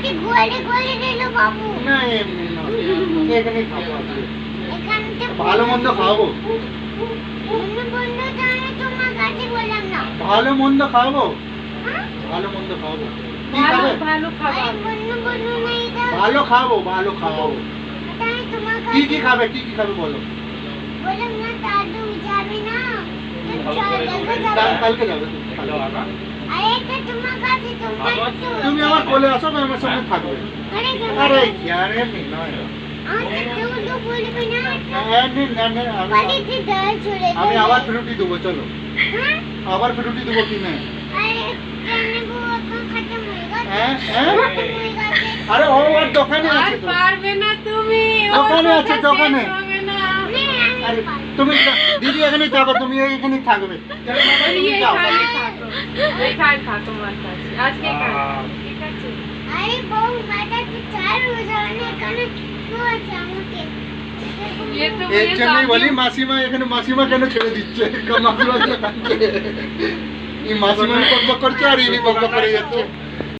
আমাকে গোলে গোলে দিল বাবু। না এমনি না, এখানেই খাবো আজকে। এখান থেকে ভালো মন্দ খাবো, বন্ধু বন্ধু জানে তোমার কাছে বললাম না। ভালো মন্দ খাবো, হ্যাঁ? ভালো মন্দ খাবো। কি ভালো খাবে? ভালো খাবার। আরে বন্ধু বন্ধু নেই তো। ভালো খাবো, ভালো খাবো। তাই তোমার কি কাছে কি খাবে, কি কি খাবে বলো? বললাম না দাদু যাবে না। কালকে যাবে তুমি, কালকে। আরে এটা তোমার কাছে তোমরা একটু তুমি আমার কোলে আসো, আমি আমার সঙ্গে থাকবে। আরে আরে यार এমনি নয়। আমাকে তো বলবি না। এমনি না, না, বাড়িতে দাঁড় চলে আমি আবার ফ্রুটি দেবো, চলো হ্যাঁ? আবার ফ্রুটি দেবো কিনে। আরে জানে গো এখন খতম হয়ে গেছে। হ্যাঁ হ্যাঁ, খতম হয়ে গেছে। আরে ও আর দোকানে আর আছে তো। পারবে না তুমি। দোকানে ওর আছে, কথা দোকানে। শেষ হবে না। আরে তুমি দিদি এখানে যাবে, তুমি এখানে থাকবে। চলো বাবা, তুমি এই যাও। খালি থাকো। এই খাই থাকো আমার কাছে। আজকে খাই। ঠিক আছে? আরে বউ মাথা তো চার হয়ে যাবে না এখানে কি আছে আমাকে ये तो এর मुझे জন্যই বলি शादी- মাসিমা এখানে, মাসিমা কেন ছেড়ে দিচ্ছে? মাসিমা কাছে এই মাসিমা বকবক করছে আর ইনি বকবক করে যাচ্ছে।